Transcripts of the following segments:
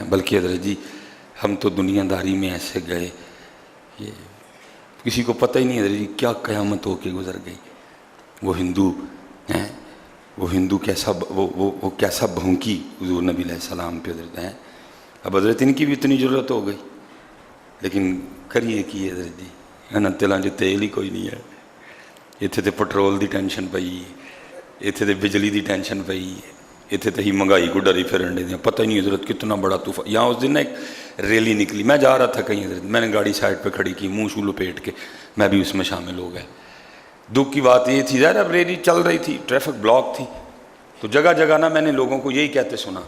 بلکہ حضرت جی ہم تو دنیا داری میں ایسے گئے، یہ کسی کو پتہ ہی نہیں حضرت جی کیا قیامت ہو کے گزر گئی. وہ ہندو ہیں، وہ ہندو کیسا وہ کیسا بھونکی حضور نبی علیہ السلام پہ حضرت ہیں. اب حضرت ان کی بھی اتنی ضرورت ہو گئی، لیکن کریے کی حضرت جی ہے نا، تیلاں جو تیل ہی کوئی نہیں ہے. اتنے تو پٹرول دی ٹینشن پئی، اتنے تو بجلی دی ٹینشن پئی، اتنے تو ہی مہنگائی کو ڈری پھرن دے دیں. پتہ ہی نہیں حضرت کتنا بڑا طوفان. یہاں اس دن ایک ریلی نکلی، میں جا رہا تھا کہیں حضرت، میں نے گاڑی سائڈ پہ کھڑی کی، منہ شو لپیٹ کے میں بھی اس میں شامل ہو گیا. دکھ کی بات یہ تھی ظاہر اب ریلی چل رہی تھی، ٹریفک بلاک تھی، تو جگہ جگہ نا میں نے لوگوں کو یہی کہتے سنا،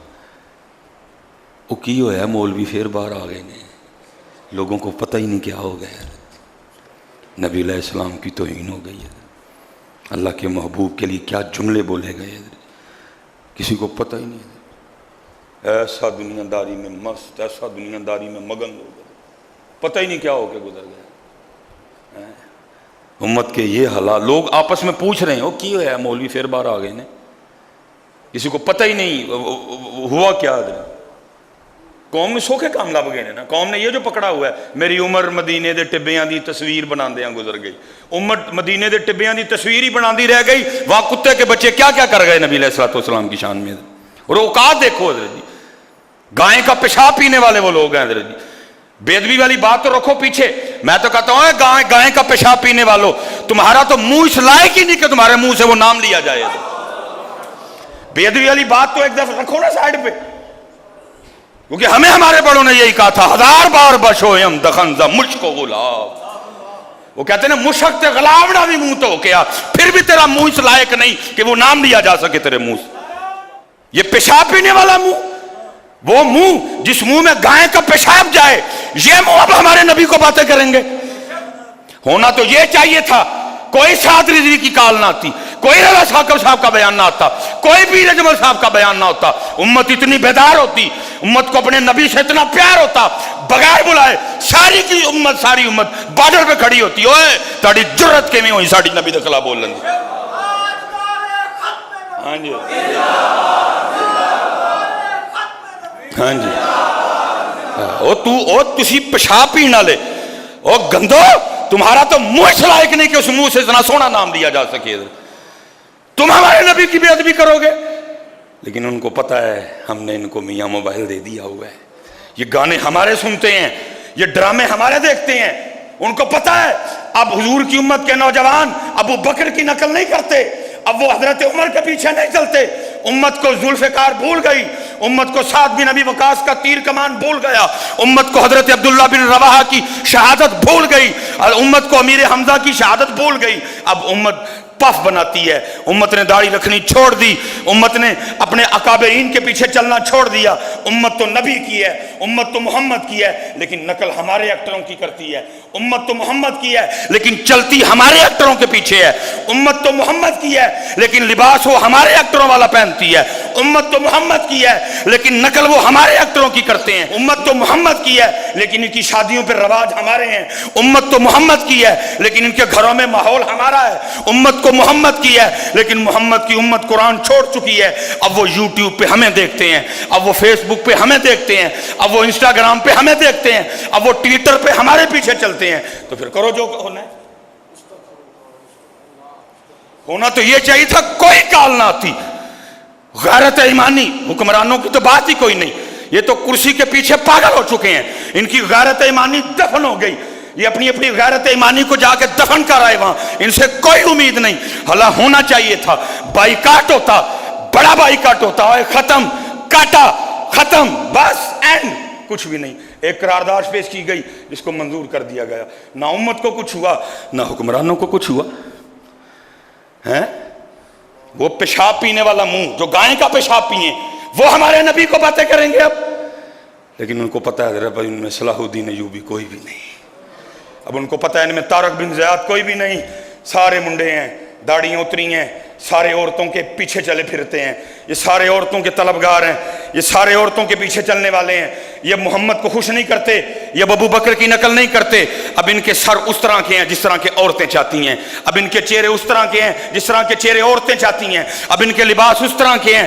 وہ کی ہوا مولوی پھر باہر آ گئے نے. لوگوں کو پتہ ہی نہیں کیا ہو گیا. نبی علیہ السلام کی توہین ہو گئی ہے. اللہ کے محبوب کے لیے کیا جملے بولے گئے، کسی کو پتہ ہی نہیں. ایسا دنیا داری میں مست، ایسا دنیا داری میں مگن ہو گئے، پتہ ہی نہیں کیا ہو کے گزر گیا. امت کے یہ حالات، لوگ آپس میں پوچھ رہے ہیں وہ کی ہوا ہے مولوی پھر باہر آ گئے نے، کسی کو پتہ ہی نہیں ہوا کیا. قوم نے سوکھے کام لب گئے نا. قوم نے یہ جو پکڑا ہوا ہے، میری عمر مدینے دے ٹبیاں دی تصویر بناندیاں گزر گئی. امت مدینے دے ٹبیاں دی تصویر ہی بناندی رہ گئی. وہاں کتے کے بچے کیا کیا کر گئے نبی علیہ السلام کی شان میں. اور اوقات دیکھو حضرت جی، گائے کا پیشاب پینے والے وہ لوگ ہیں حضرت جی. بے ادبی والی بات تو رکھو پیچھے، میں تو کہتا ہوں گائے کا پیشاب پینے والوں، تمہارا تو منہ اس لائق ہی نہیں کہ تمہارے منہ سے وہ نام لیا جائے. بے ادبی والی بات تو ایک دفعہ رکھو نا سائڈ پہ، کیونکہ ہمیں ہمارے بڑوں نے یہی کہا تھا، 1000 بار بشویم دخنزہ مشک و غلاب. وہ کہتے ہیں نا مشک تے غلابڑا بھی منہ تو کیا، پھر بھی تیرا منہ اس لائق نہیں کہ وہ نام لیا جا سکے تیرے منہ سے. یہ پیشاب پینے والا منہ، وہ منہ جس منہ میں گائے کا پیشاب جائے، یہ منہ اب ہمارے نبی کو باتیں کریں گے. ہونا تو یہ چاہیے تھا، کوئی سعد رضوی کی کال نہ آتی، کوئی رضا ثاقب صاحب کا بیان نہ آتا، کوئی پیر اجمل صاحب کا بیان نہ ہوتا. امت اتنی بیدار ہوتی، امت کو اپنے نبی سے اتنا پیار ہوتا، بغیر بلائے ساری کی امت، ساری امت بارڈر پہ کھڑی ہوتی. اوئے تاڑی جرت کے میں ہوئی ساڑی نبی دے خلاف بول لیں. ہاں جی ہاں جی، او تسی پیشاب پینا لے، او گندو تمہارا تو منہ اس لائق نہیں کہ اس منہ سے اتنا سونا نام لیا جا سکے. تم ہمارے نبی کی بے ادبی کرو گے. لیکن ان کو پتہ ہے ہم نے ان کو میاں موبائل دے دیا ہوا ہے، یہ گانے ہمارے سنتے ہیں، یہ ڈرامے ہمارے دیکھتے ہیں. ان کو پتہ ہے اب حضور کی امت کے نوجوان ابو بکر کی نقل نہیں کرتے، اب وہ حضرت عمر کے پیچھے نہیں چلتے. امت کو ذوالفقار بھول گئی، امت کو سعد بن ابی وقاص کا تیر کمان بھول گیا، امت کو حضرت عبداللہ بن رواحہ کی شہادت بھول گئی، اور امت کو امیر حمزہ کی شہادت بھول گئی. اب امت پف بناتی ہے. امت نے داڑھی رکھنی چھوڑ دی، امت نے اپنے اکابرین کے پیچھے چلنا چھوڑ دیا. امت تو نبی کی ہے، امت تو محمد کی ہے، لیکن نقل ہمارے ایکٹروں کی کرتی ہے. امت تو محمد کی ہے لیکن چلتی ہمارے ایکٹروں کے پیچھے ہے. امت تو محمد کی ہے لیکن لباس وہ ہمارے ایکٹروں والا پہنتی ہے. امت تو محمد کی ہے لیکن نقل وہ ہمارے ایکٹروں کی کرتے ہیں. امت تو محمد کی ہے لیکن ان کی شادیوں پہ رواج ہمارے ہیں. امت تو محمد کی ہے لیکن ان کے گھروں میں ماحول ہمارا ہے. امت کو محمد کی ہے لیکن محمد کی امت قرآن چھوڑ چکی ہے. اب وہ یوٹیوب پہ ہمیں دیکھتے ہیں، اب وہ فیس بک پہ ہمیں دیکھتے ہیں، اب وہ انسٹاگرام پہ ہمیں دیکھتے ہیں، اب وہ ٹویٹر پہ ہمارے پیچھے چلتے ہیں. تو پھر کرو جو ہونا ہے. ہونا تو یہ چاہیے تھا کوئی کال نہ آتی. غیرت ایمانی، حکمرانوں کی تو بات ہی کوئی نہیں. یہ تو کرسی کے پیچھے پاگل ہو چکے ہیں، ان کی غیرت ایمانی دفن ہو گئی. یہ اپنی اپنی غیرت ایمانی کو جا کے دفن کر آئے وہاں. ان سے کوئی امید نہیں. حالا ہونا چاہیے تھا، بائیکاٹ ہوتا، بڑا بائیکاٹ ہوتا. ختم، کاٹا، ختم، بس اینڈ. کچھ بھی نہیں. ایک قرارداد پیش کی گئی جس کو منظور کر دیا گیا. نہ امت کو کچھ ہوا نہ حکمرانوں کو کچھ ہوا. ہیں وہ پیشاب پینے والا منہ جو گائے کا پیشاب پیئے وہ ہمارے نبی کو باتیں کریں گے اب. لیکن ان کو پتہ ہے رب ان میں صلاح الدین ایوبی کوئی بھی نہیں. اب ان کو پتہ ہے ان میں طارق بن زیاد کوئی بھی نہیں. سارے منڈے ہیں، داڑیاں اتری ہیں، سارے عورتوں کے پیچھے چلے پھرتے ہیں، یہ سارے عورتوں کے طلبگار ہیں. یہ سارے عورتوں کے پیچھے چلنے والے ہیں، یہ محمد کو خوش نہیں کرتے، یہ ابو بکر کی نقل نہیں کرتے، اب ان کے سر اس طرح کے ہیں جس طرح کے عورتیں چاہتی ہیں، اب ان کے چہرے اس طرح کے ہیں جس طرح کے چہرے عورتیں چاہتی ہیں، اب ان کے لباس اس طرح کے ہیں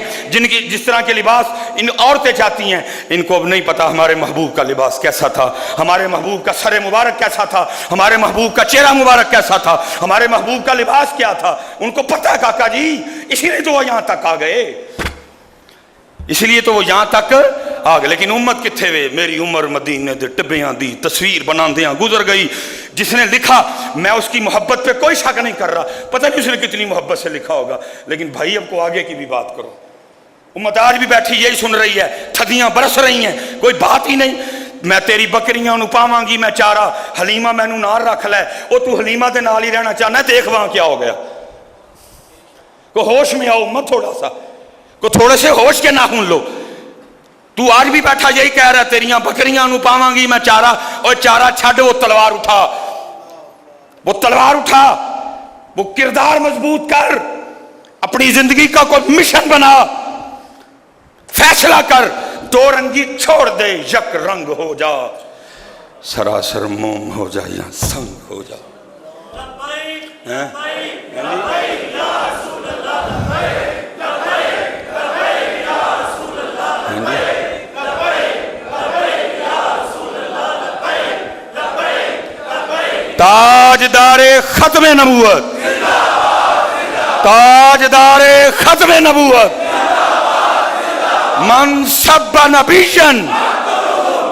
جس طرح کے لباس ان عورتیں چاہتی ہیں۔ ان کو اب نہیں پتا ہمارے محبوب کا لباس کیسا تھا، ہمارے محبوب کا سر مبارک کیسا تھا، ہمارے محبوب کا چہرہ مبارک کیسا تھا، ہمارے محبوب کا لباس کیا تھا۔ ان کو پتا ہے کاکا جی، اسی لیے تو وہ یہاں تک آ گئے، اسی لیے تو وہ یہاں تک آ گئے۔ لیکن امت کتھے وے؟ میری عمر مدینے دے ٹبیاں دی تصویر بناندیاں گزر گئی۔ جس نے لکھا میں اس کی محبت پہ کوئی شک نہیں کر رہا، پتہ نہیں اس نے کتنی محبت سے لکھا ہوگا، لیکن بھائی اب کو آگے کی بھی بات کرو۔ امت آج بھی بیٹھی یہی سن رہی ہے، تھدیاں برس رہی ہیں، کوئی بات ہی نہیں۔ میں تیری بکریاں نو پاواں گی میں چارہ، حلیمہ میں نو نال رکھ لے۔ او تو حلیمہ دے نال ہی رہنا چاہنا ہے، دیکھ وہاں کیا ہو گیا۔ کو ہوش میں آؤ امت، تھوڑا سا کو تھوڑے سے ہوش کے ناخن لو۔ تو آج بھی بیٹھا یہی کہہ رہا ہے تیریاں بکریاں نو پاواں گی میں چارہ، اور چارہ چھڈ، وہ تلوار اٹھا، وہ تلوار اٹھا، وہ کردار مضبوط کر، اپنی زندگی کا کوئی مشن بنا، فیصلہ کر، دو رنگی چھوڑ دے، یک رنگ ہو جا، سراسر موم ہو جا یا سنگ ہو جا۔ تاجدار ختم نبوت، تاجدار ختم نبوت، من سب نبیًا،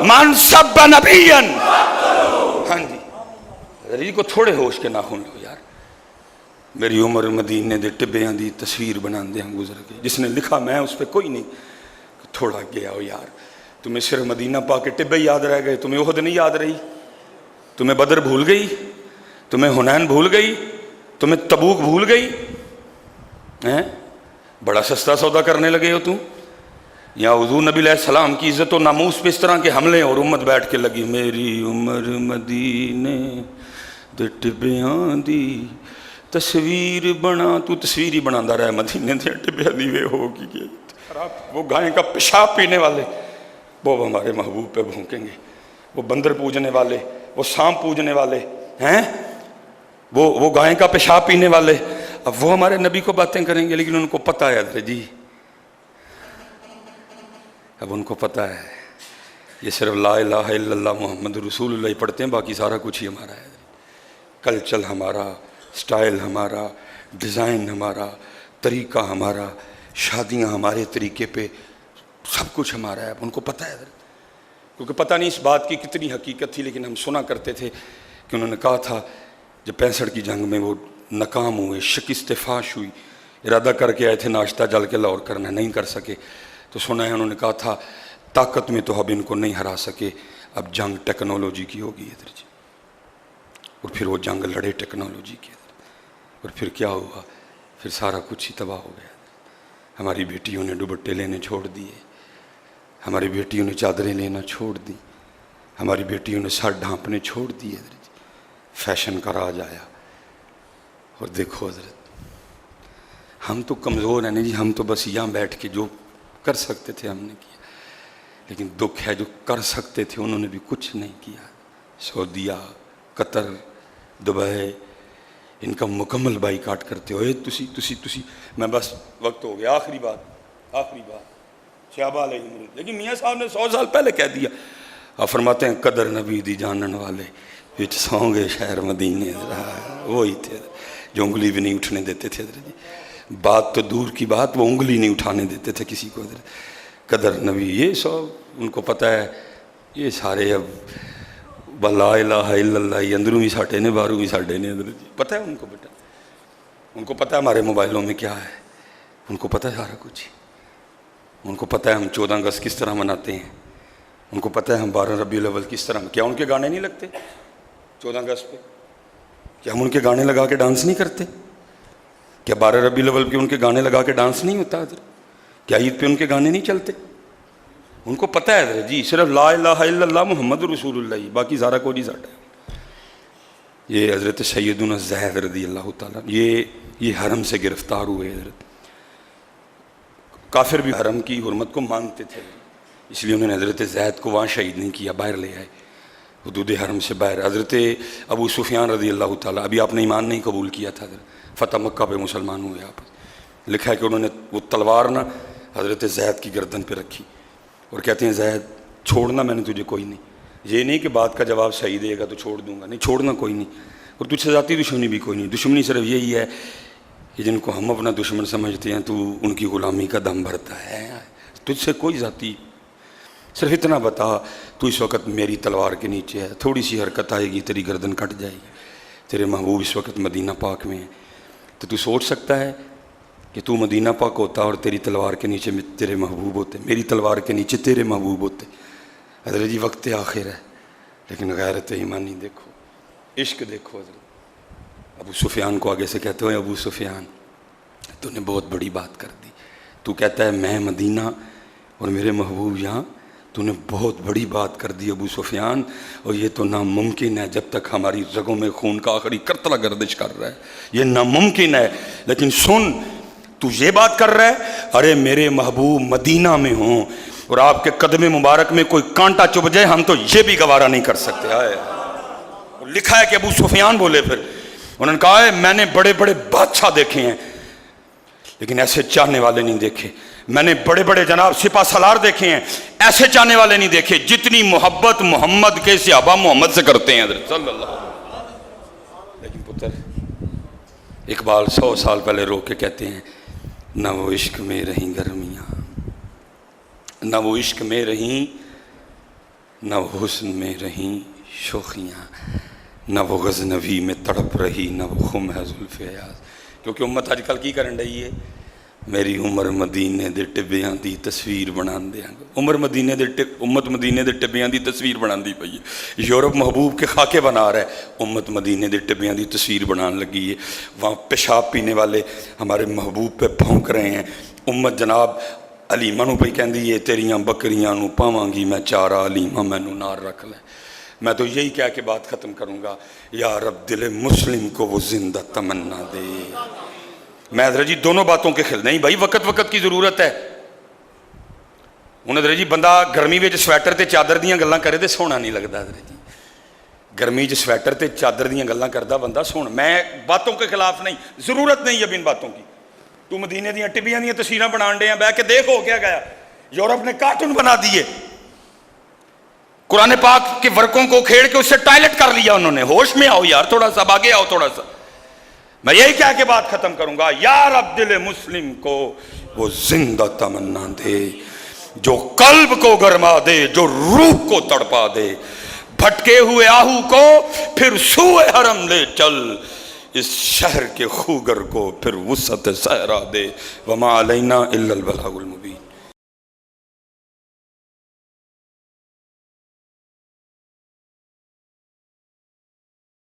من سب نبیًا۔ ہاں جی ذرا کو تھوڑے ہوش کے ناخن لو یار۔ میری عمر مدینے دے ٹبیاں دی تصویر بناندیاں گزر گئی، جس نے لکھا میں اس پہ کوئی نہیں۔ تھوڑا گیا ہو یار، تمہیں صرف مدینہ پا کے ٹبے یاد رہ گئے، تمہیں احد نہیں یاد رہی، تمہیں بدر بھول گئی، تمہیں حنین بھول گئی، تمہیں تبوک بھول گئی، بڑا سستا سودا کرنے لگے ہو تم۔ یا حضور نبی علیہ السلام کی عزت و ناموس پہ اس طرح کے حملے، اور امت بیٹھ کے لگی میری عمر مدینے دے ٹبیاں دی تصویر بنا۔ تو تصویر ہی بناندہ رہا ہے مدینے دے ٹبیاں دی، وے ہو کی وہ گائیں کا پیشاب پینے والے وہ ہمارے محبوب پہ بھونکیں گے، وہ بندر پوجنے والے، وہ سانپ پوجنے والے ہیں، وہ گائیں کا پیشاب پینے والے، اب وہ ہمارے نبی کو باتیں کریں گے۔ لیکن ان کو پتہ ہے حضرت جی، اب ان کو پتہ ہے یہ صرف لا الہ الا اللہ محمد رسول اللہ پڑھتے ہیں، باقی سارا کچھ ہی ہمارا ہے۔ کلچر ہمارا، سٹائل ہمارا، ڈیزائن ہمارا، طریقہ ہمارا، شادیاں ہمارے طریقے پہ، سب کچھ ہمارا ہے۔ اب ان کو پتہ ہے حضرت، کیونکہ پتہ نہیں اس بات کی کتنی حقیقت تھی، لیکن ہم سنا کرتے تھے کہ انہوں نے کہا تھا جب 65 کی جنگ میں وہ ناکام ہوئے، شکست فاش ہوئی، ارادہ کر کے آئے تھے ناشتہ جل کے لاہور کرنا، نہیں کر سکے، تو سنا ہے انہوں نے کہا تھا طاقت میں تو اب ان کو نہیں ہرا سکے، اب جنگ ٹیکنالوجی کی ہوگی حضرت جی۔ اور پھر وہ جنگ لڑے ٹیکنالوجی کی، اور پھر کیا ہوا؟ پھر سارا کچھ ہی تباہ ہو گیا۔ ہماری بیٹیوں نے دوپٹے لینے چھوڑ دیے، ہماری بیٹیوں نے چادریں لینا چھوڑ دی، ہماری بیٹیوں نے سر ڈھانپنے چھوڑ دیے حضرت۔ فیشن کا راج آیا، اور دیکھو حضرت ہم تو کمزور ہیں نہیں جی، ہم تو بس یہاں بیٹھ کے جو کر سکتے تھے ہم نے کیا، لیکن دکھ ہے جو کر سکتے تھے انہوں نے بھی کچھ نہیں کیا۔ سعودیہ، قطر، دبئی، ان کا مکمل بائی کاٹ کرتے ہوئے تسی میں بس وقت ہو گیا، آخری بات شہبہ علیہ السلام، لیکن میاں صاحب نے 100 سال پہلے کہہ دیا۔ آپ فرماتے ہیں قدر نبی دی جانن والے وچ سوں گے شہر مدینے، وہی تھے جو انگلی بھی نہیں اٹھنے دیتے تھے حضرت جی۔ بات تو دور کی بات، وہ انگلی نہیں اٹھانے دیتے تھے کسی کو حضرت۔ قدر نبی یہ سب ان کو پتہ ہے، یہ سارے اب لا الہ الا اللہ اندروں بھی ساٹھے نے باہروں بھی ساٹھے نے حضرت جی، پتہ ہے ان کو بیٹا، ان کو پتہ ہے ہمارے موبائلوں میں کیا ہے، ان کو پتہ ہے سارا کچھ، ان کو پتہ ہے ہم 14 اگست کس طرح مناتے ہیں، ان کو پتہ ہے ہم 12 ربیع الاول کس طرح، کیا ان کے گانے نہیں لگتے 14 اگست پہ؟ کیا ہم ان کے گانے لگا کے ڈانس نہیں کرتے؟ کیا 12 ربیع الاول پہ ان کے گانے لگا کے ڈانس نہیں ہوتا حضرت؟ کیا عید پہ ان کے گانے نہیں چلتے؟ ان کو پتہ ہے حضرت جی، صرف لا الہ الا اللہ محمد رسول اللہ، باقی سارا کو نہیں ساٹا ہے۔ یہ حضرت سیدنا زید رضی اللہ تعالیٰ یہ حرم سے گرفتار ہوئے حضرت، کافر بھی حرم کی حرمت کو مانتے تھے، اس لیے انہوں نے حضرت زید کو وہاں شہید نہیں کیا، باہر لے آئے حدود حرم سے باہر۔ حضرت ابو سفیان رضی اللہ تعالیٰ، ابھی آپ نے ایمان نہیں قبول کیا تھا، فتح مکہ پہ مسلمان ہوئے آپ، لکھا ہے کہ انہوں نے وہ تلوار نہ حضرت زید کی گردن پہ رکھی اور کہتے ہیں زید چھوڑنا میں نے تجھے کوئی نہیں، یہ نہیں کہ بات کا جواب صحیح دے گا تو چھوڑ دوں گا، نہیں چھوڑنا کوئی نہیں، اور تجھ سے ذاتی دشمنی بھی کوئی نہیں، دشمنی صرف یہی ہے کہ جن کو ہم اپنا دشمن سمجھتے ہیں تو ان کی غلامی کا دم بھرتا ہے، تجھ سے کوئی ذاتی، صرف اتنا بتا تو اس وقت میری تلوار کے نیچے ہے، تھوڑی سی حرکت آئے گی تیری گردن کٹ جائے گی، تیرے محبوب اس وقت مدینہ پاک میں ہیں، تو سوچ سکتا ہے کہ تو مدینہ پاک ہوتا اور تیری تلوار کے نیچے تیرے محبوب ہوتے، میری تلوار کے نیچے تیرے محبوب ہوتے۔ حضرت جی وقت آخر ہے لیکن غیرت ایمانی دیکھو، عشق دیکھو۔ حضرت ابو سفیان کو آگے سے کہتے ہوئے ابو سفیان تو نے بہت بڑی بات کر دی، تو کہتا ہے میں مدینہ اور میرے محبوب یہاں، تو نے بہت بڑی بات کر دی ابو سفیان، اور یہ تو ناممکن ہے جب تک ہماری رگوں میں خون کا آخری قطرہ گردش کر رہا ہے، یہ ناممکن ہے، لیکن سن تو یہ بات کر رہا ہے ارے میرے محبوب مدینہ میں ہوں اور آپ کے قدم مبارک میں کوئی کانٹا چبھ جائے ہم تو یہ بھی گوارا نہیں کر سکتے۔ آئے لکھا ہے کہ ابو سفیان بولے، پھر انہوں نے کہا ہے میں نے بڑے بڑے بادشاہ دیکھے ہیں لیکن ایسے چاہنے والے نہیں دیکھے، میں نے بڑے بڑے جناب سپہ سالار دیکھے ہیں، ایسے چاہنے والے نہیں دیکھے جتنی محبت محمد کے صحابہ محمد سے کرتے ہیں حضرت صلی اللہ علیہ وسلم۔ لیکن پتر اقبال 100 سال پہلے رو کے کہتے ہیں نہ وہ عشق میں رہیں گرمیاں، نہ وہ عشق میں رہیں، نہ وہ حسن میں رہیں شوخیاں، نہ وہ غزنوی میں تڑپ رہی، نہ وہ خم ہے زلف ایاز۔ کیونکہ امت آج کل کی کرن رہی ہے میری عمر مدینے دے ٹبیاں دی تصویر بنان دیا، امت مدینے دے ٹبیاں دی تصویر بنان دی پئی ہے، یورپ محبوب کے خاکے بنا رہا ہے، امت مدینے دے ٹبیاں دی تصویر بنان لگی ہے، وہاں پیشاب پینے والے ہمارے محبوب پہ بھونک رہے ہیں، امت جناب علیمہ نو پہ کہندی ہے تیریاں بکریاں نو پاواں گی میں چارہ، علیمہ میں نو نار رکھ لے۔ میں تو یہی کہہ کے بات ختم کروں گا، یا رب دل مسلم کو وہ زندہ تمنا دے۔ میں حضرت جی دونوں باتوں کے خلاف نہیں بھائی، وقت کی ضرورت ہے۔ ہوں حضرت جی بندہ گرمی میں سویٹر تے چادر دیاں گلاں کرے تے سونا نہیں لگتا، حضرت جی گرمی چ سویٹر تے چادر دیاں گلاں کردا بندہ سونا، میں باتوں کے خلاف نہیں، ضرورت نہیں اب ان باتوں کی۔ تو مدینے دیاں ٹبیاں دیاں تصویراں بنان ڈے ہیں، بہ کے دیکھ ہو کیا گیا، یورپ نے کارٹون بنا دیے، قرآن پاک کے ورقوں کو کھیڑ کے اس سے ٹائلٹ کر لیا انہوں نے۔ ہوش میں آؤ یار، تھوڑا سا آگے آؤ تھوڑا سا۔ میں یہی کہہ کے بات ختم کروں گا، یا رب دل مسلم کو وہ زندہ تمنا دے، جو قلب کو گرما دے، جو روح کو تڑپا دے، بھٹکے ہوئے آہو کو پھر سوئے حرم لے چل، اس شہر کے خوگر کو پھر وسعت صحرا دے، وما علینا الا البلاغ المبین۔